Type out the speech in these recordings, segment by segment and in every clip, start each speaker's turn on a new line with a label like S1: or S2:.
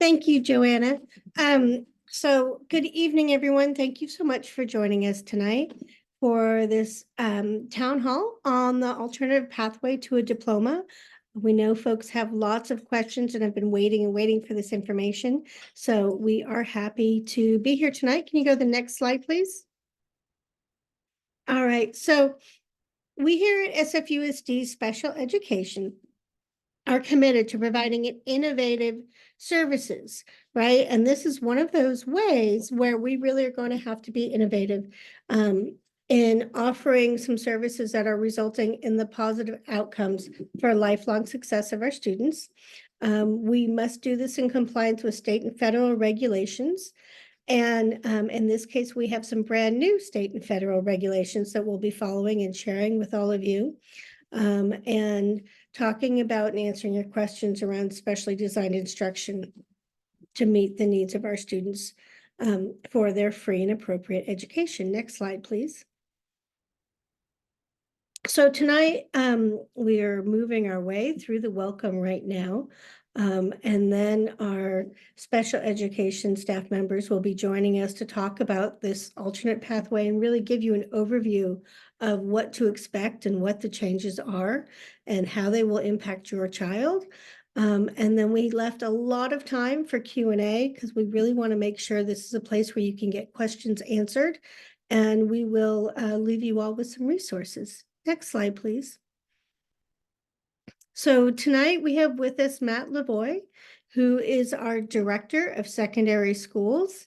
S1: Thank you, Joanna. So good evening, everyone. Thank you so much for joining us tonight for this town hall on the alternative pathway to a diploma. We know folks have lots of questions and have been waiting and waiting for this information. So we are happy to be here tonight. Can you go to the next slide, please? All right, so we here at SFUSD Special Education are committed to providing an innovative services, right? And this is one of those ways where we really are going to have to be innovative in offering some services that are resulting in the positive outcomes for lifelong success of our students. We must do this in compliance with state and federal regulations. And in this case, we have some brand new state and federal regulations that we'll be following and sharing with all of you. And talking about and answering your questions around specially designed instruction to meet the needs of our students for their free and appropriate education. Next slide, please. So tonight, we are moving our way through the welcome right now. And then our special education staff members will be joining us to talk about this alternate pathway and really give you an overview of what to expect and what the changes are and how they will impact your child. And then we left a lot of time for Q&A because we really want to make sure this is a place where you can get questions answered. And we will leave you all with some resources. Next slide, please. So tonight we have with us Matt Lavoie, who is our Director of Secondary Schools,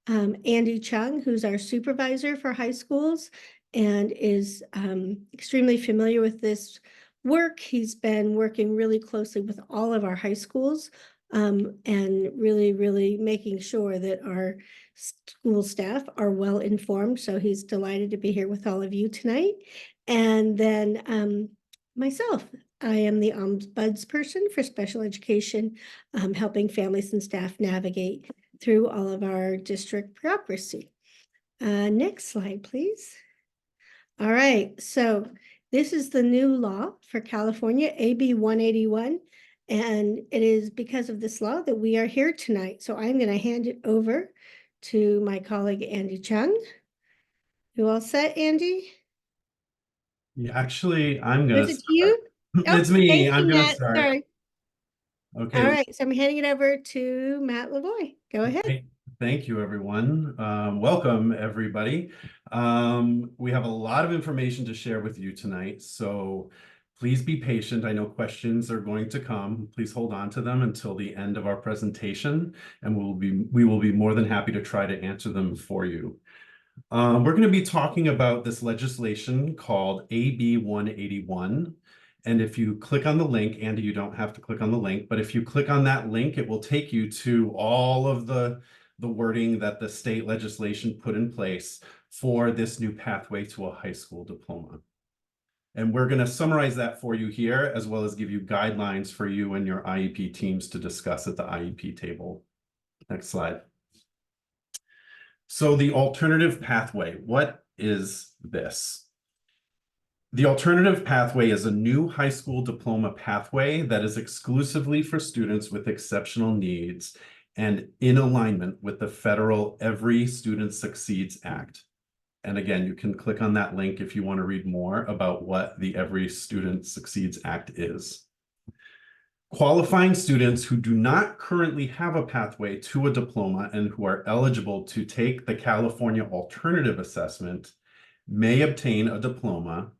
S1: Andy Chung, who's our Supervisor for High Schools and is extremely familiar with this work. He's been working really closely with all of our high schools and really making sure that our school staff are well informed. So he's delighted to be here with all of you tonight. And then myself, I am the ombudsperson for special education, helping families and staff navigate through all of our district bureaucracy. Next slide, please. All right, so this is the new law for California, AB 181, and it is because of this law that we are here tonight. So I'm going to hand it over to my colleague, Andy Chung. You all set, Andy?
S2: Yeah, actually, I'm going to
S1: Is it you?
S2: It's me. I'm going to
S1: Matt.
S2: start.
S1: Sorry.
S2: Okay.
S1: All right, so I'm handing it over to Matt Lavoie. Go ahead.
S2: Thank you, everyone. Welcome, everybody. We have a lot of information to share with you tonight, so please be patient. I know questions are going to come. Please hold on to them until the end of our presentation, and we will be more than happy to try to answer them for you. We're going to be talking about this legislation called AB 181. And if you click on the link, Andy, you don't have to click on the link, but if you click on that link, it will take you to all of the wording that the state legislation put in place for this new pathway to a high school diploma. And we're going to summarize that for you here, as well as give you guidelines for you and your IEP teams to discuss at the IEP table. Next slide. So the alternative pathway, what is this? The alternative pathway is a new high school diploma pathway that is exclusively for students with exceptional needs and in alignment with the federal Every Student Succeeds Act. And again, you can click on that link if you want to read more about what the Every Student Succeeds Act is. Qualifying students who do not currently have a pathway to a diploma and who are eligible to take the California Alternative Assessment may obtain a diploma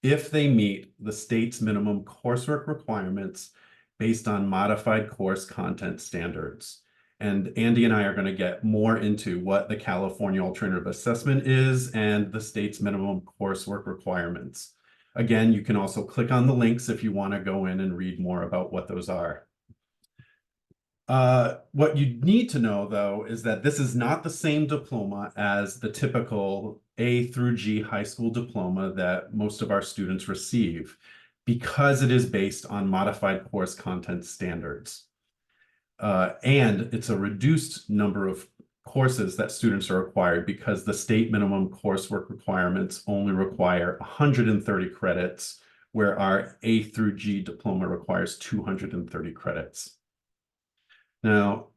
S2: if they meet the state's minimum coursework requirements based on modified course content standards. And Andy and I are going to get more into what the California Alternative Assessment is and the state's minimum coursework requirements. Again, you can also click on the links if you want to go in and read more about what those are. What you need to know, though, is that this is not the same diploma as the typical A through G high school diploma that most of our students receive, because it is based on modified course content standards. And it's a reduced number of courses that students are required because the state minimum coursework requirements only require 130 credits, where our A through G diploma requires 230 credits. Now,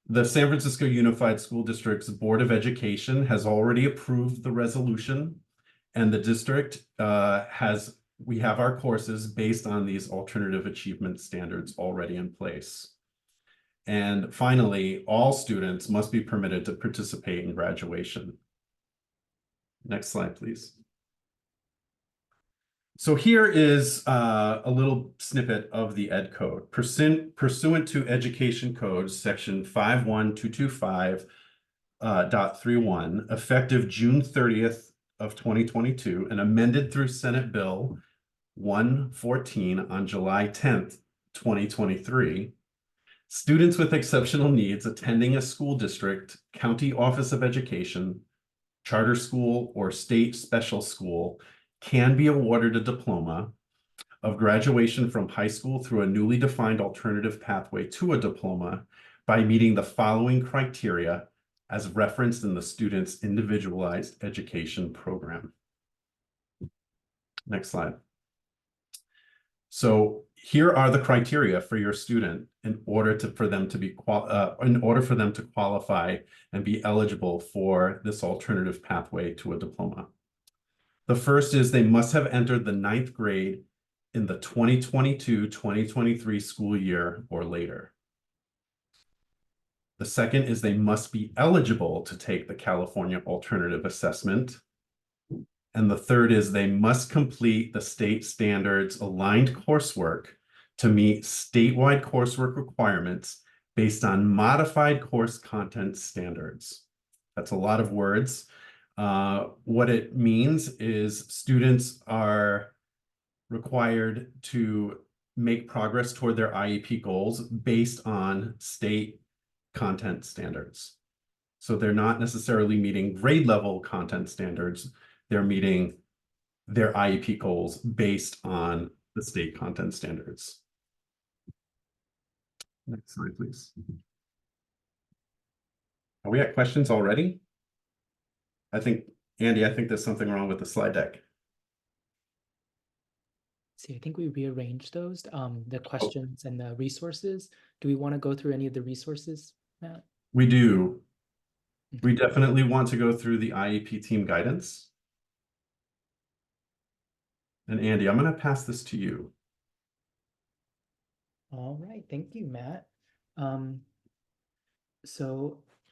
S2: The San Francisco Unified School District's Board of Education has already approved the resolution, and the district we have our courses based on these alternative achievement standards already in place. And finally, all students must be permitted to participate in graduation. Next slide, please. So here is a little snippet of the Ed Code. Pursuant to Education Code, section 51225.31, effective June 30th of 2022, and amended through Senate Bill 114 on July 10th, 2023, students with exceptional needs attending a school district, county office of education, charter school, or state special school can be awarded a diploma of graduation from high school through a newly defined alternative pathway to a diploma by meeting the following criteria as referenced in the student's individualized education program. Next slide. So here are the criteria for your student in order for them to qualify and be eligible for this alternative pathway to a diploma. The first is they must have entered the 9th grade in the 2022-2023 school year or later. The second is they must be eligible to take the California Alternative Assessment. And the third is they must complete the state standards aligned coursework to meet statewide coursework requirements based on modified course content standards. That's a lot of words. What it means is students are required to make progress toward their IEP goals based on state content standards. So they're not necessarily meeting grade level content standards. They're meeting their IEP goals based on the state content standards. Next slide, please. Are we at questions already? Andy, I think there's something wrong with the slide deck.
S3: See, I think we rearranged those, the questions and the resources. Do we want to go through any of the resources, Matt?
S2: We do. We definitely want to go through the IEP team guidance. And Andy, I'm going to pass this to you.
S3: All right, thank you, Matt.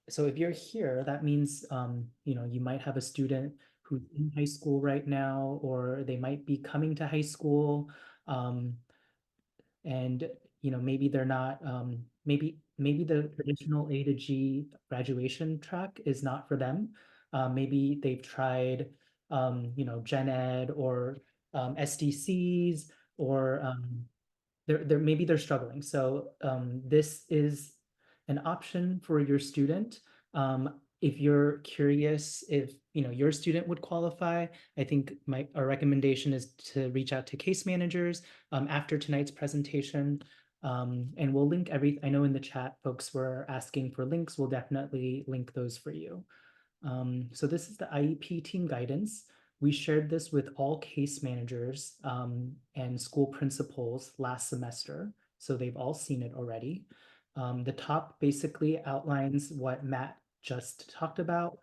S3: So if you're here, that means you might have a student who's in high school right now, or they might be coming to high school, and maybe they're not maybe the traditional A to G graduation track is not for them. Maybe they've tried gen ed or SDCs, or maybe they're struggling. So this is an option for your student. If you're curious if your student would qualify, I think our recommendation is to reach out to case managers after tonight's presentation. And we'll link I know in the chat folks were asking for links. We'll definitely link those for you. So this is the IEP team guidance. We shared this with all case managers and school principals last semester, so they've all seen it already. The top basically outlines what Matt just talked about.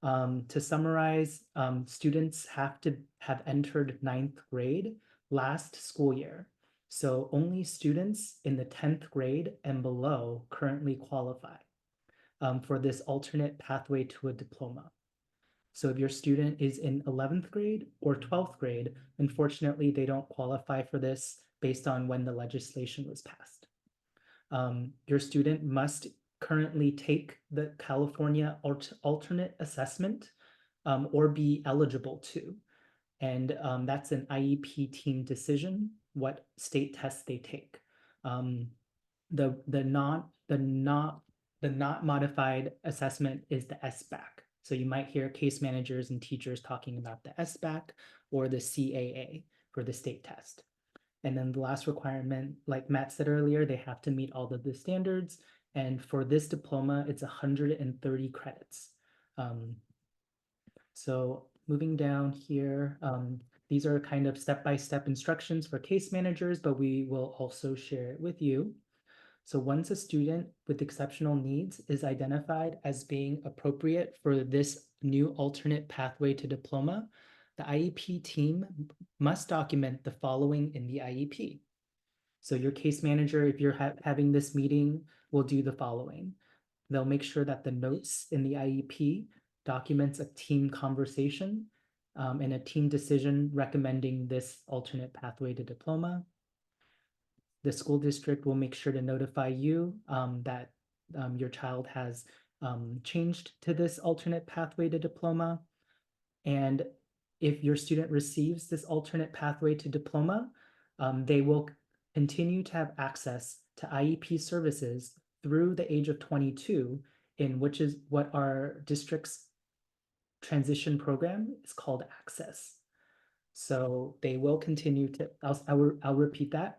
S3: To summarize, students have to have entered 9th grade last school year. So only students in the 10th grade and below currently qualify for this alternate pathway to a diploma. So if your student is in 11th grade or 12th grade, unfortunately, they don't qualify for this based on when the legislation was passed. Your student must currently take the California alternate assessment or be eligible to. And that's an IEP team decision, what state tests they take. The not modified assessment is the SBAC. So you might hear case managers and teachers talking about the SBAC or the CAA for the state test. And then the last requirement, like Matt said earlier, they have to meet all of the standards. And for this diploma, it's 130 credits. So moving down here, these are kind of step-by-step instructions for case managers, but we will also share it with you. So once a student with exceptional needs is identified as being appropriate for this new alternate pathway to diploma, the IEP team must document the following in the IEP. So your case manager, if you're having this meeting, will do the following. They'll make sure that the notes in the IEP documents a team conversation and a team decision recommending this alternate pathway to diploma. The school district will make sure to notify you that your child has changed to this alternate pathway to diploma. And if your student receives this alternate pathway to diploma, they will continue to have access to IEP services through the age of 22, in which is what our district's transition program is called Access. So they will continue to, I'll repeat that.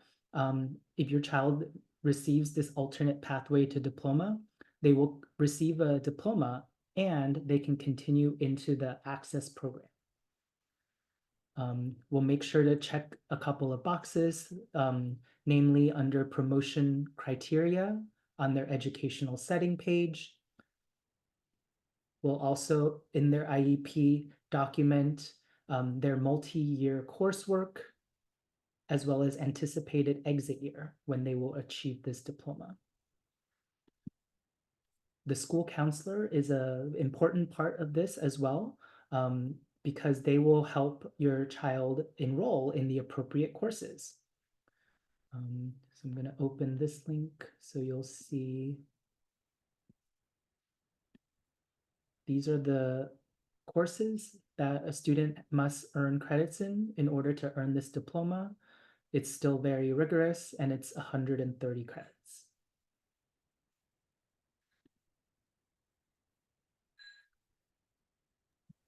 S3: If your child receives this alternate pathway to diploma, they will receive a diploma and they can continue into the Access program. We'll make sure to check a couple of boxes, namely under promotion criteria on their educational setting page. We'll also, in their IEP, document their multi-year coursework, as well as anticipated exit year when they will achieve this diploma. The school counselor is an important part of this as well, because they will help your child enroll in the appropriate courses. So I'm going to open this link so you'll see. These are the courses that a student must earn credits in order to earn this diploma. It's still very rigorous and it's 130 credits.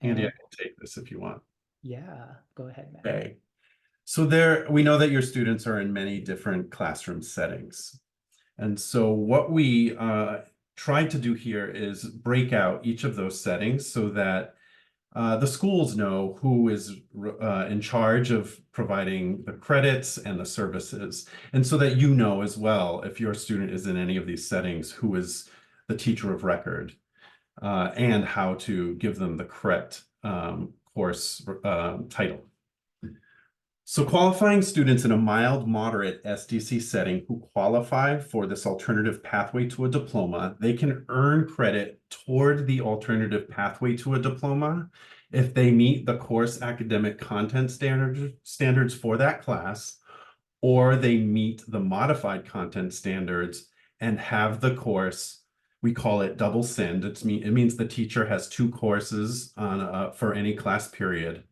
S2: Andy, I can take this if you want.
S3: Yeah, go ahead, Matt.
S2: Okay. So we know that your students are in many different classroom settings. And so what we tried to do here is break out each of those settings so that the schools know who is in charge of providing the credits and the services. And so that you know as well, if your student is in any of these settings, who is the teacher of record and how to give them the correct course title. So qualifying students in a mild, moderate SDC setting who qualify for this alternative pathway to a diploma, they can earn credit toward the alternative pathway to a diploma if they meet the course academic content standards for that class, or they meet the modified content standards and have the course, we call it double SIND. It means the teacher has 2 courses on for any class period,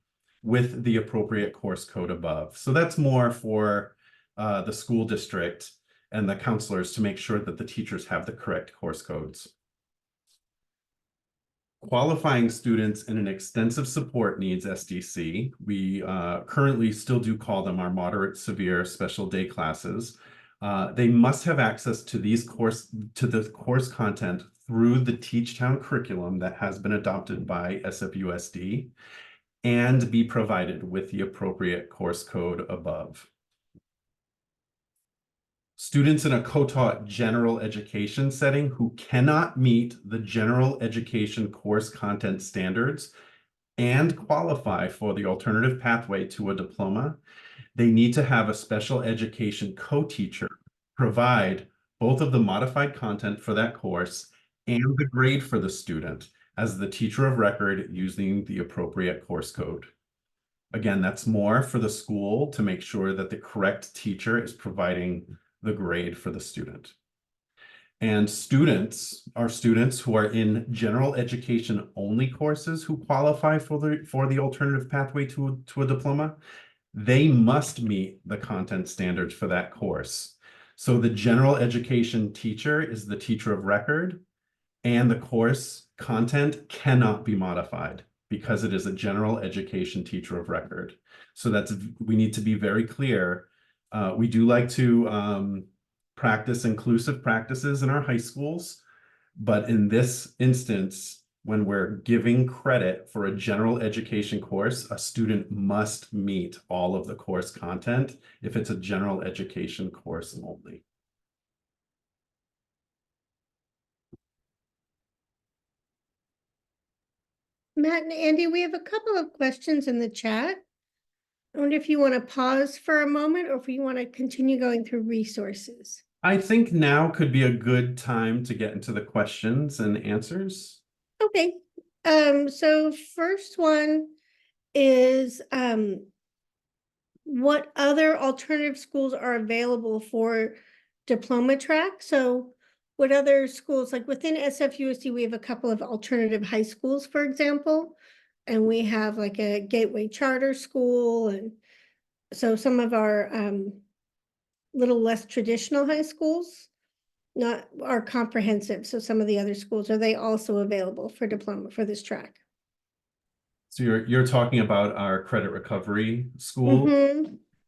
S2: with the appropriate course code above. So that's more for the school district and the counselors to make sure that the teachers have the correct course codes. Qualifying students in an extensive support needs SDC, we currently still do call them our moderate severe special day classes. They must have access to the course content through the Teachtown curriculum that has been adopted by SFUSD, and be provided with the appropriate course code above. Students in a co-taught general education setting who cannot meet the general education course content standards and qualify for the alternative pathway to a diploma, they need to have a special education co-teacher provide both of the modified content for that course and the grade for the student as the teacher of record using the appropriate course code. Again, that's more for the school to make sure that the correct teacher is providing the grade for the student. And our students who are in general education only courses who qualify for the alternative pathway to a diploma, they must meet the content standards for that course. So the general education teacher is the teacher of record, and the course content cannot be modified because it is a general education teacher of record. So we need to be very clear. We do like to practice inclusive practices in our high schools, but in this instance, when we're giving credit for a general education course, a student must meet all of the course content if it's a general education course only.
S1: Matt and Andy, we have a couple of questions in the chat. I wonder if you want to pause for a moment or if you want to continue going through resources.
S2: I think now could be a good time to get into the questions and answers.
S1: Okay, so first one is what other alternative schools are available for diploma track? So what other schools, like within SFUSD, we have a couple of alternative high schools, for example, and we have like a gateway charter school, and so some of our little less traditional high schools not are comprehensive. So some of the other schools, are they also available for diploma for this track?
S2: So you're talking about our credit recovery school.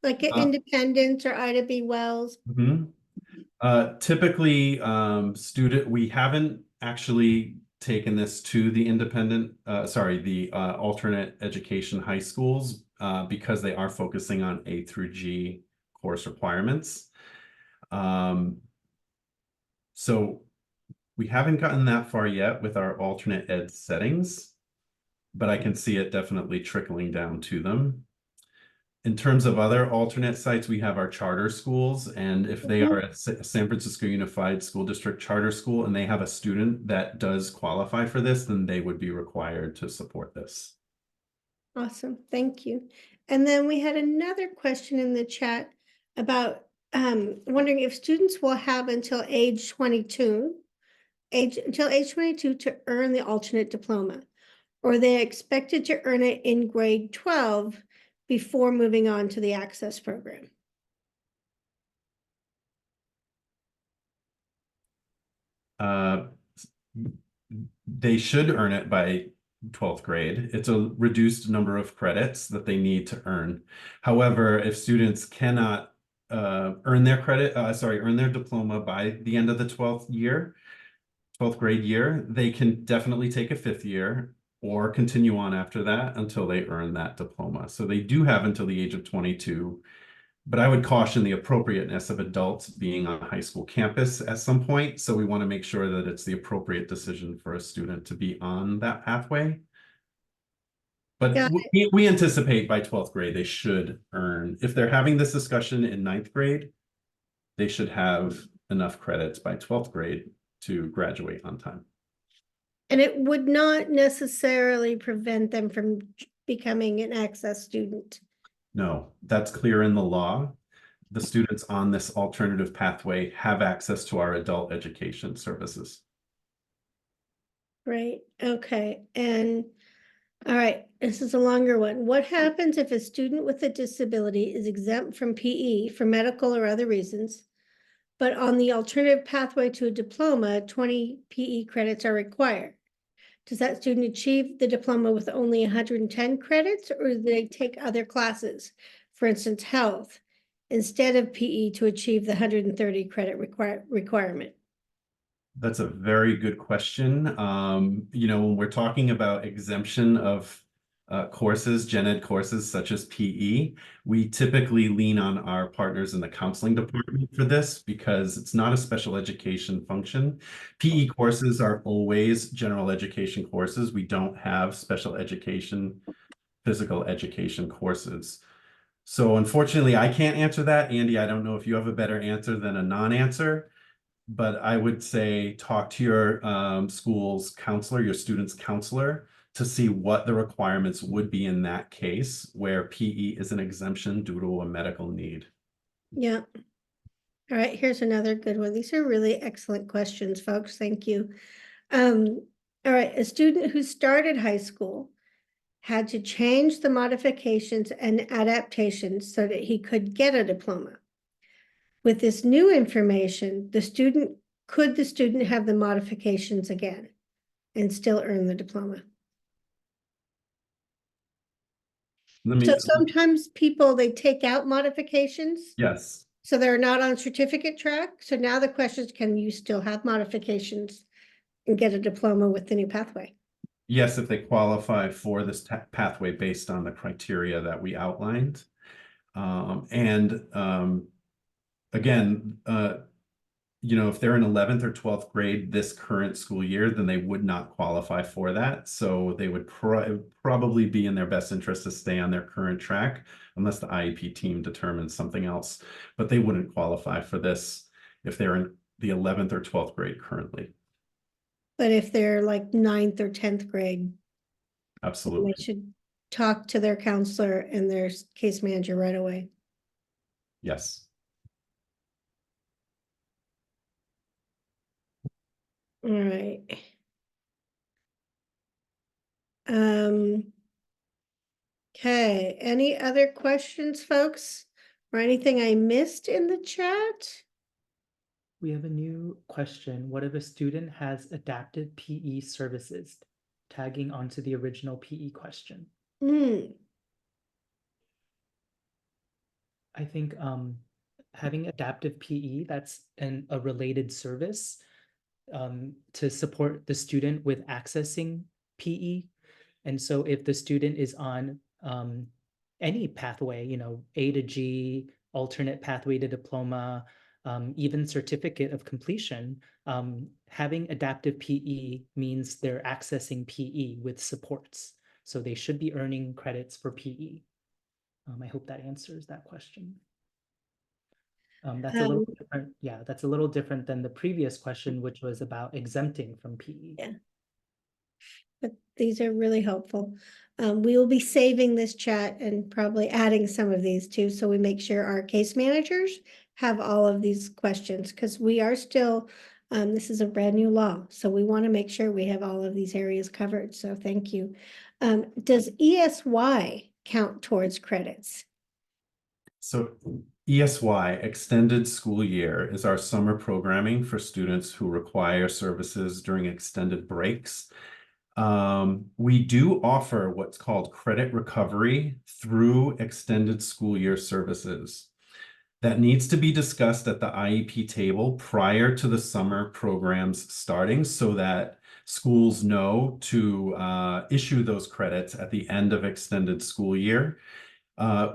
S1: Like at Independence or Ida B. Wells.
S2: Typically, we haven't actually taken this to the alternate education high schools because they are focusing on A through G course requirements. So we haven't gotten that far yet with our alternate ed settings, but I can see it definitely trickling down to them. In terms of other alternate sites, we have our charter schools, and if they are at San Francisco Unified School District Charter School and they have a student that does qualify for this, then they would be required to support this.
S1: Awesome, thank you. And then we had another question in the chat about wondering if students will have until age 22 to earn the alternate diploma, or they expected to earn it in grade 12 before moving on to the access program.
S2: They should earn it by 12th grade. It's a reduced number of credits that they need to earn. However, if students cannot earn their diploma by the end of the 12th grade year, they can definitely take a 5th year or continue on after that until they earn that diploma. So they do have until the age of 22, but I would caution the appropriateness of adults being on a high school campus at some point. So we want to make sure that it's the appropriate decision for a student to be on that pathway. But we anticipate by 12th grade, they should earn, if they're having this discussion in 9th grade, they should have enough credits by 12th grade to graduate on time.
S1: And it would not necessarily prevent them from becoming an access student.
S2: No, that's clear in the law. The students on this alternative pathway have access to our adult education services.
S1: Right, okay. And all right, this is a longer one. What happens if a student with a disability is exempt from PE for medical or other reasons, but on the alternative pathway to a diploma, 20 PE credits are required? Does that student achieve the diploma with only 110 credits, or do they take other classes, for instance, health, instead of PE to achieve the 130 credit requirement?
S2: That's a very good question. When we're talking about exemption of courses, gen ed courses such as PE, we typically lean on our partners in the counseling department for this because it's not a special education function. PE courses are always general education courses. We don't have special education, physical education courses. So unfortunately, I can't answer that. Andy, I don't know if you have a better answer than a non-answer. But I would say talk to your school's counselor, your student's counselor, to see what the requirements would be in that case where PE is an exemption due to a medical need.
S1: Yeah. All right, here's another good one. These are really excellent questions, folks. Thank you. All right, a student who started high school had to change the modifications and adaptations so that he could get a diploma. With this new information, could the student have the modifications again and still earn the diploma? So sometimes people, they take out modifications.
S2: Yes.
S1: So they're not on certificate track. So now the question is, can you still have modifications and get a diploma with the new pathway?
S2: Yes, if they qualify for this pathway based on the criteria that we outlined. Again, you know, if they're in 11th or 12th grade this current school year, then they would not qualify for that. So they would probably be in their best interest to stay on their current track unless the IEP team determines something else. But they wouldn't qualify for this if they're in the 11th or 12th grade currently.
S1: But if they're like 9th or 10th grade,
S2: Absolutely.
S1: they should talk to their counselor and their case manager right away.
S2: Yes.
S1: All right. Okay, any other questions, folks? Or anything I missed in the chat?
S3: We have a new question. What if a student has adaptive PE services? Tagging onto the original PE question. I think having adaptive PE, that's a related service to support the student with accessing PE. And so if the student is on any pathway, you know, A to G, alternate pathway to diploma, even certificate of completion, having adaptive PE means they're accessing PE with supports. So they should be earning credits for PE. I hope that answers that question. That's a little different. Yeah, that's a little different than the previous question, which was about exempting from PE.
S1: Yeah. But these are really helpful. We will be saving this chat and probably adding some of these too, so we make sure our case managers have all of these questions, because we are still, this is a brand new law, so we want to make sure we have all of these areas covered, so thank you. Does ESY count towards credits?
S2: So ESY, Extended School Year, is our summer programming for students who require services during extended breaks. We do offer what's called credit recovery through extended school year services. That needs to be discussed at the IEP table prior to the summer programs starting so that schools know to issue those credits at the end of extended school year.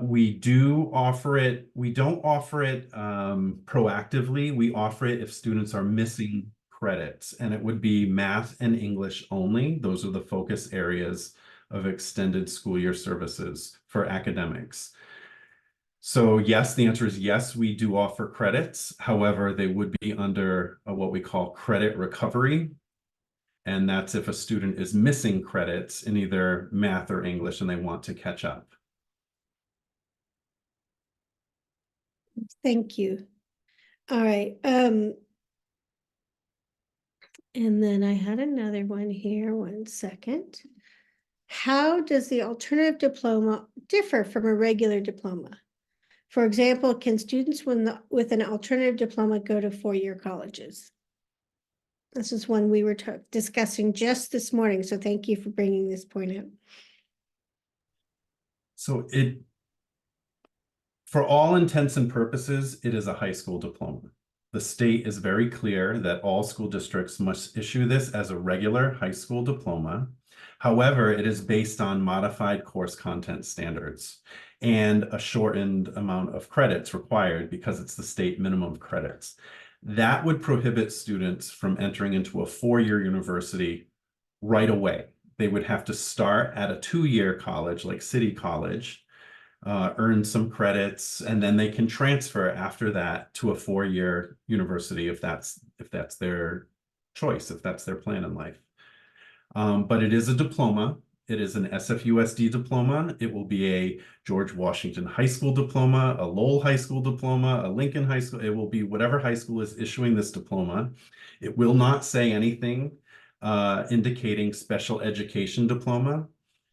S2: We do offer it. We don't offer it proactively. We offer it if students are missing credits, and it would be math and English only. Those are the focus areas of extended school year services for academics. So yes, the answer is yes, we do offer credits. However, they would be under what we call credit recovery. And that's if a student is missing credits in either math or English and they want to catch up.
S1: Thank you. All right. And then I had another one here, 1 second. How does the alternative diploma differ from a regular diploma? For example, can students with an alternative diploma go to four-year colleges? This is one we were discussing just this morning, so thank you for bringing this point up.
S2: So for all intents and purposes, it is a high school diploma. The state is very clear that all school districts must issue this as a regular high school diploma. However, it is based on modified course content standards and a shortened amount of credits required because it's the state minimum credits. That would prohibit students from entering into a four-year university right away. They would have to start at a two-year college like City College, earn some credits, and then they can transfer after that to a four-year university if that's their choice, if that's their plan in life. But it is a diploma. It is an SFUSD diploma. It will be a George Washington High School diploma, a Lowell High School diploma, a Lincoln High School. It will be whatever high school is issuing this diploma. It will not say anything indicating special education diploma.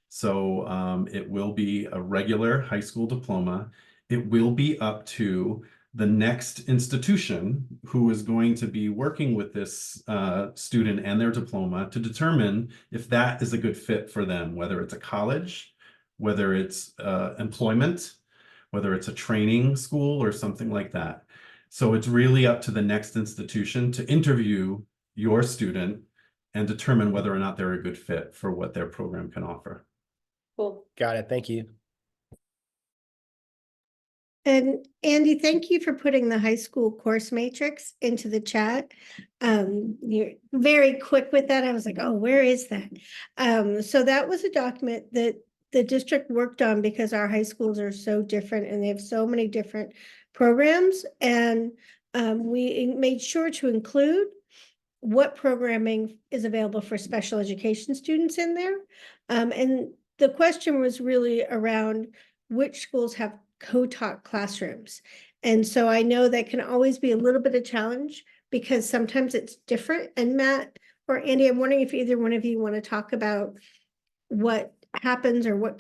S2: So it will be a regular high school diploma. It will be up to the next institution who is going to be working with this student and their diploma to determine if that is a good fit for them, whether it's a college, whether it's employment, whether it's a training school or something like that. So it's really up to the next institution to interview your student and determine whether or not they're a good fit for what their program can offer.
S4: Cool. Got it. Thank you.
S1: And Andy, thank you for putting the high school course matrix into the chat. You're very quick with that. I was like, oh, where is that? So that was a document that the district worked on because our high schools are so different and they have so many different programs. And we made sure to include what programming is available for special education students in there. And the question was really around which schools have co-taught classrooms. And so I know that can always be a little bit of challenge because sometimes it's different. And Matt or Andy, I'm wondering if either one of you want to talk about what happens or what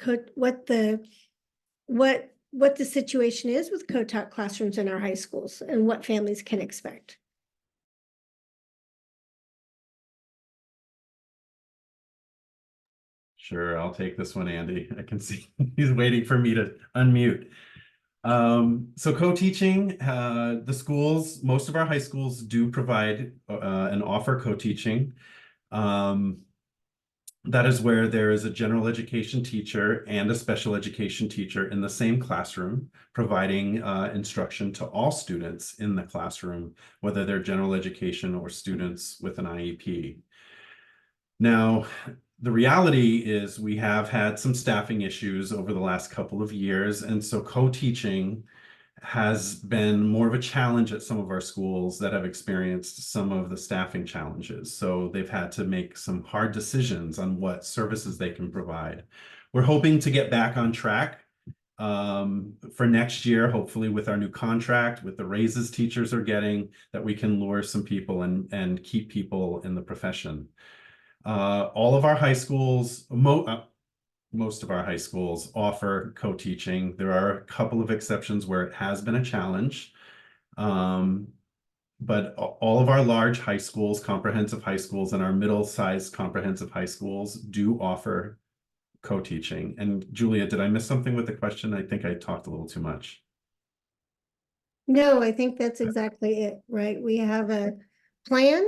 S1: the situation is with co-taught classrooms in our high schools and what families can expect.
S2: Sure, I'll take this one, Andy. I can see he's waiting for me to unmute. So co-teaching, the schools, most of our high schools do provide and offer co-teaching. That is where there is a general education teacher and a special education teacher in the same classroom, providing instruction to all students in the classroom, whether they're general education or students with an IEP. Now, the reality is we have had some staffing issues over the last couple of years, and so co-teaching has been more of a challenge at some of our schools that have experienced some of the staffing challenges. So they've had to make some hard decisions on what services they can provide. We're hoping to get back on track for next year, hopefully with our new contract, with the raises teachers are getting, that we can lure some people and keep people in the profession. All of our high schools, most of our high schools offer co-teaching. There are a couple of exceptions where it has been a challenge. But all of our large high schools, comprehensive high schools, and our middle-sized comprehensive high schools do offer co-teaching. And Julia, did I miss something with the question? I think I talked a little too much.
S1: No, I think that's exactly it, right? We have a plan.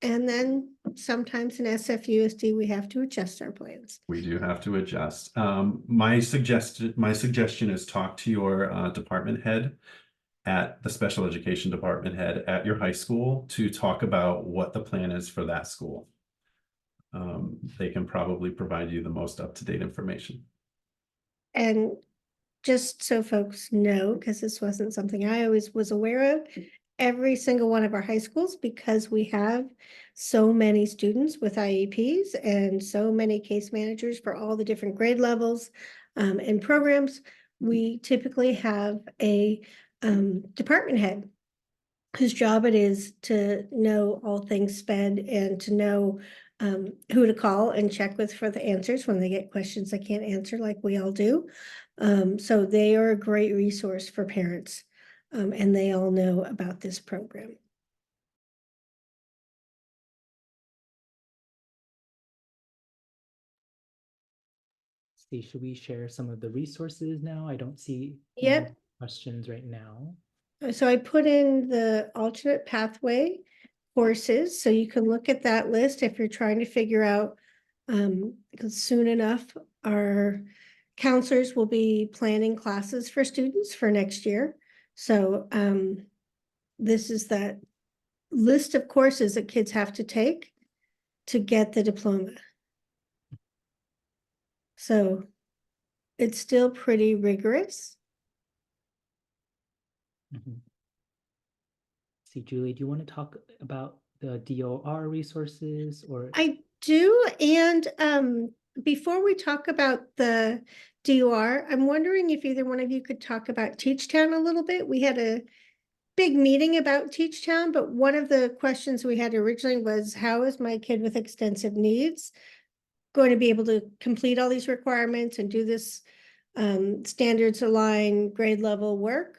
S1: And then sometimes in SFUSD, we have to adjust our plans.
S2: We do have to adjust. My suggestion is talk to your department head at the special education department head at your high school to talk about what the plan is for that school. They can probably provide you the most up-to-date information.
S1: And just so folks know, because this wasn't something I always was aware of, every single one of our high schools, because we have so many students with IEPs and so many case managers for all the different grade levels and programs, we typically have a department head whose job it is to know all things SPED and to know who to call and check with for the answers when they get questions they can't answer like we all do. So they are a great resource for parents and they all know about this program.
S3: See, should we share some of the resources now? I don't see
S1: Yep.
S3: any questions right now.
S1: So I put in the alternate pathway courses, so you can look at that list if you're trying to figure out, because soon enough, our counselors will be planning classes for students for next year. So this is that list of courses that kids have to take to get the diploma. So it's still pretty rigorous.
S3: Mhm. See, Julie, do you want to talk about the DOR resources or?
S1: I do, and before we talk about the DOR, I'm wondering if either one of you could talk about Teachtown a little bit. We had a big meeting about Teachtown, but one of the questions we had originally was, how is my kid with extensive needs going to be able to complete all these requirements and do this standards aligned grade level work?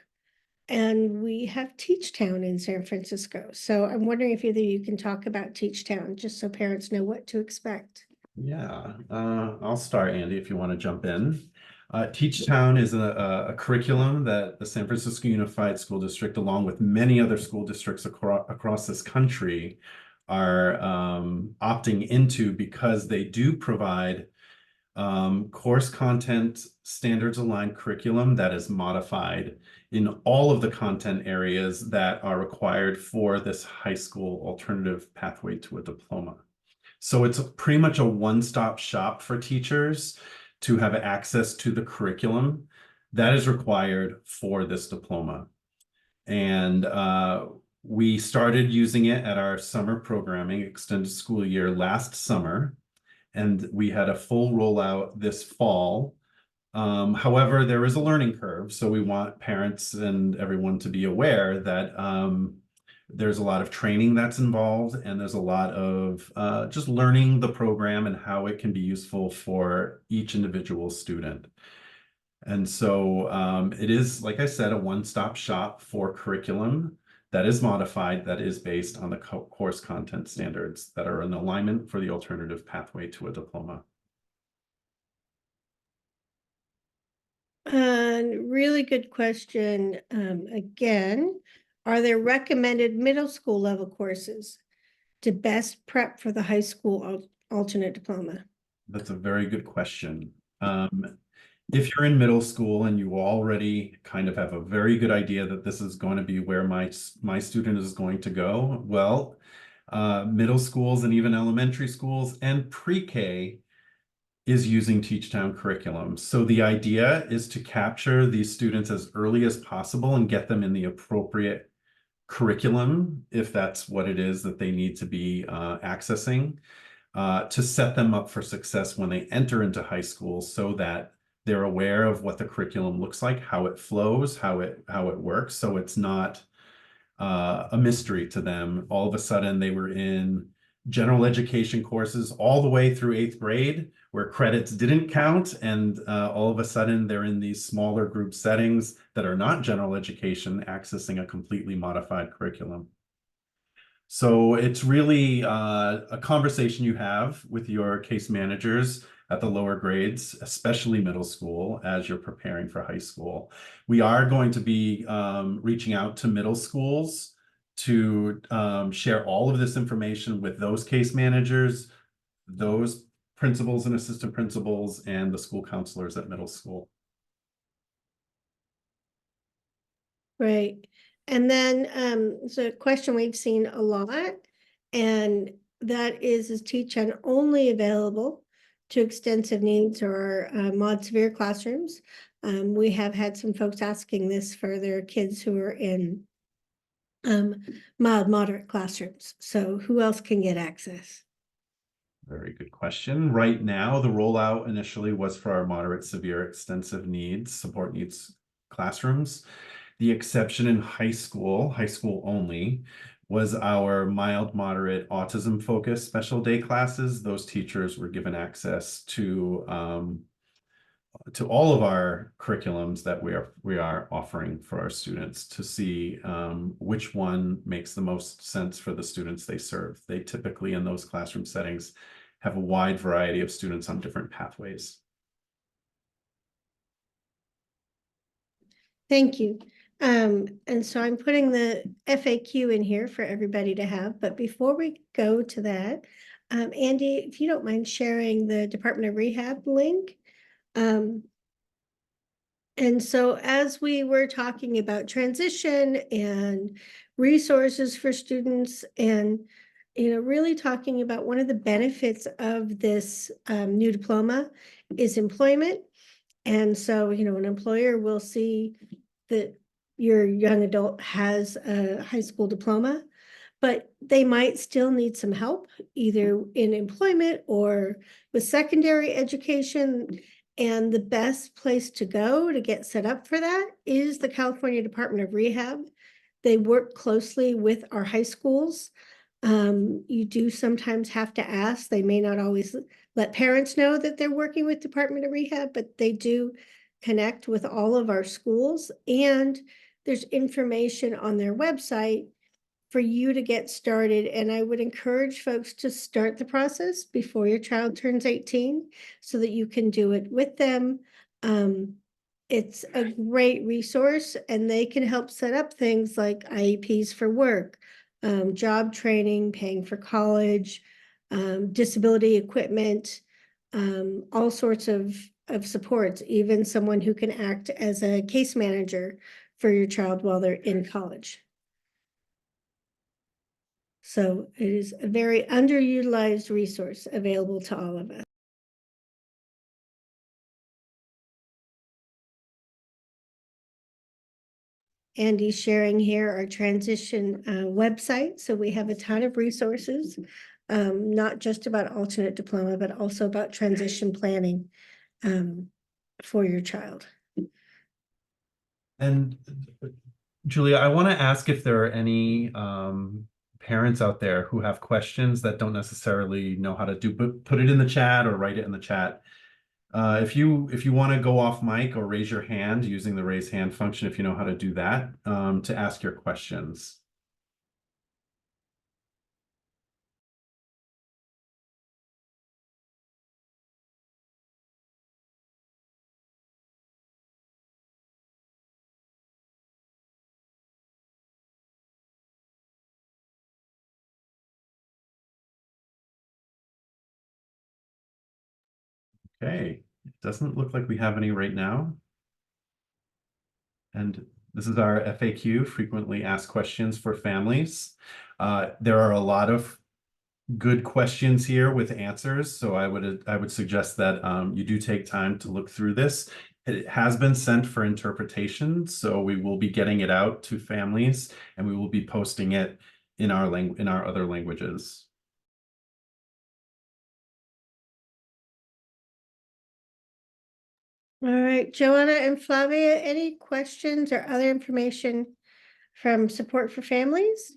S1: And we have Teachtown in San Francisco. So I'm wondering if either you can talk about Teachtown, just so parents know what to expect.
S2: Yeah, I'll start, Andy, if you want to jump in. Teachtown is a curriculum that the San Francisco Unified School District, along with many other school districts across this country, are opting into because they do provide course content standards aligned curriculum that is modified in all of the content areas that are required for this high school alternative pathway to a diploma. So it's pretty much a one-stop shop for teachers to have access to the curriculum that is required for this diploma. And we started using it at our summer programming extended school year last summer, and we had a full rollout this fall. However, there is a learning curve, so we want parents and everyone to be aware that there's a lot of training that's involved, and there's a lot of just learning the program and how it can be useful for each individual student. And so it is, like I said, a one-stop shop for curriculum that is modified, that is based on the course content standards that are in alignment for the alternative pathway to a diploma.
S1: Really good question. Again, are there recommended middle school level courses to best prep for the high school alternate diploma?
S2: That's a very good question. If you're in middle school and you already kind of have a very good idea that this is going to be where my student is going to go, well, middle schools and even elementary schools and pre-K is using Teachtown curriculum. So the idea is to capture these students as early as possible and get them in the appropriate curriculum, if that's what it is that they need to be accessing, to set them up for success when they enter into high school, so that they're aware of what the curriculum looks like, how it flows, how it works. So it's not a mystery to them. All of a sudden they were in general education courses all the way through 8th grade where credits didn't count. And all of a sudden they're in these smaller group settings that are not general education, accessing a completely modified curriculum. So it's really a conversation you have with your case managers at the lower grades, especially middle school, as you're preparing for high school. We are going to be reaching out to middle schools to share all of this information with those case managers, those principals and assistant principals, and the school counselors at middle school.
S1: Right. And then it's a question we've seen a lot, and that is Teachtown only available to extensive needs or mod severe classrooms? We have had some folks asking this for their kids who are in mild moderate classrooms. So who else can get access?
S2: Very good question. Right now, the rollout initially was for our moderate, severe, extensive needs, support needs classrooms. The exception in high school only, was our mild, moderate, autism focused special day classes. Those teachers were given access to all of our curriculums that we are offering for our students to see which one makes the most sense for the students they serve. They typically, in those classroom settings, have a wide variety of students on different pathways.
S1: Thank you. And so I'm putting the FAQ in here for everybody to have, but before we go to that, Andy, if you don't mind sharing the Department of Rehab link. And so as we were talking about transition and resources for students, and really talking about one of the benefits of this new diploma is employment. And so, an employer will see that your young adult has a high school diploma, but they might still need some help either in employment or with secondary education. And the best place to go to get set up for that is the California Department of Rehab. They work closely with our high schools. You do sometimes have to ask. They may not always let parents know that they're working with Department of Rehab, but they do connect with all of our schools. And there's information on their website for you to get started. And I would encourage folks to start the process before your child turns 18 so that you can do it with them. It's a great resource, and they can help set up things like IEPs for work, job training, paying for college, disability equipment, all sorts of supports, even someone who can act as a case manager for your child while they're in college. So it is a very underutilized resource available to all of us. Andy's sharing here our transition website. So we have a ton of resources, not just about alternate diploma, but also about transition planning for your child.
S2: And Julia, I want to ask if there are any parents out there who have questions that don't necessarily know how to do, but put it in the chat or write it in the chat. If you want to go off mic or raise your hand using the raise hand function, if you know how to do that, to ask your questions. Okay, it doesn't look like we have any right now. And this is our FAQ, frequently asked questions for families. There are a lot of good questions here with answers, so I would suggest that you do take time to look through this. It has been sent for interpretation, so we will be getting it out to families, and we will be posting it in our other languages.
S1: All right, Joanna and Flavia, any questions or other information from Support for Families?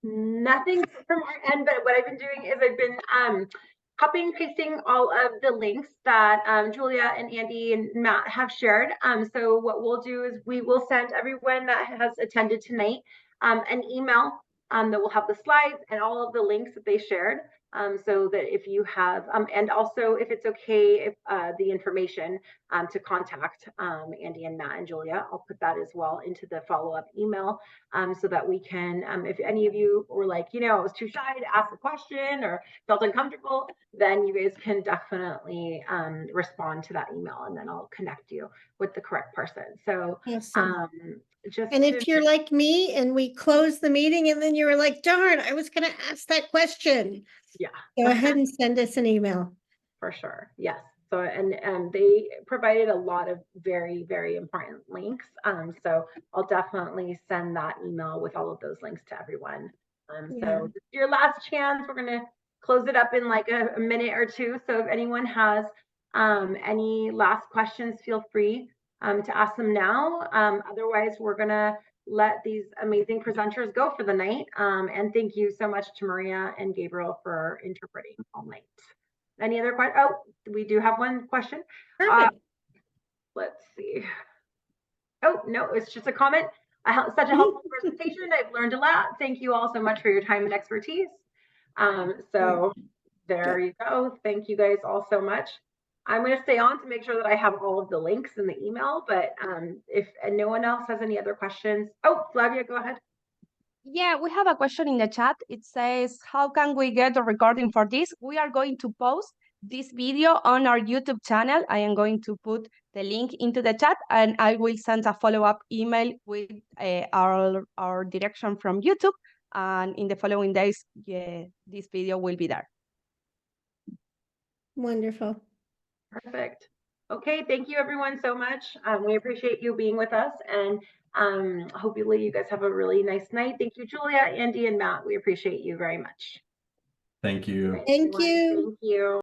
S4: Nothing from our end, but what I've been doing is I've been copying and pasting all of the links that Julia and Andy and Matt have shared. So what we'll do is we will send everyone that has attended tonight an email that will have the slides and all of the links that they shared. So that if you have, and also if it's okay, if the information to contact Andy and Matt and Julia, I'll put that as well into the follow-up email so that we can, if any of you were like, you know, I was too shy to ask a question or felt uncomfortable, then you guys can definitely respond to that email and then I'll connect you with the correct person. So
S1: Awesome.
S4: just
S1: And if you're like me and we close the meeting and then you were like, darn, I was going to ask that question.
S4: Yeah.
S1: Go ahead and send us an email.
S4: For sure. Yes. So, and they provided a lot of very, very important links. So I'll definitely send that email with all of those links to everyone. So this is your last chance. We're going to close it up in like a minute or two. So if anyone has any last questions, feel free to ask them now. Otherwise, we're going to let these amazing presenters go for the night. And thank you so much to Maria and Gabriel for interpreting all night. Any other questions? Oh, we do have one question.
S1: Perfect.
S4: Let's see. Oh, no, it's just a comment. Such a helpful presentation. I've learned a lot. Thank you all so much for your time and expertise. So there you go. Thank you guys all so much. I'm going to stay on to make sure that I have all of the links in the email, but if no one else has any other questions. Oh, Flavia, go ahead.
S5: Yeah, we have a question in the chat. It says, how can we get the recording for this? We are going to post this video on our YouTube channel. I am going to put the link into the chat and I will send a follow-up email with our direction from YouTube. And in the following days, this video will be there.
S1: Wonderful.
S4: Perfect. Okay, thank you everyone so much. We appreciate you being with us and hopefully you guys have a really nice night. Thank you, Julia, Andy, and Matt. We appreciate you very much.
S2: Thank you.
S4: Right,
S1: Thank
S4: everyone.
S1: you.
S4: Thank you.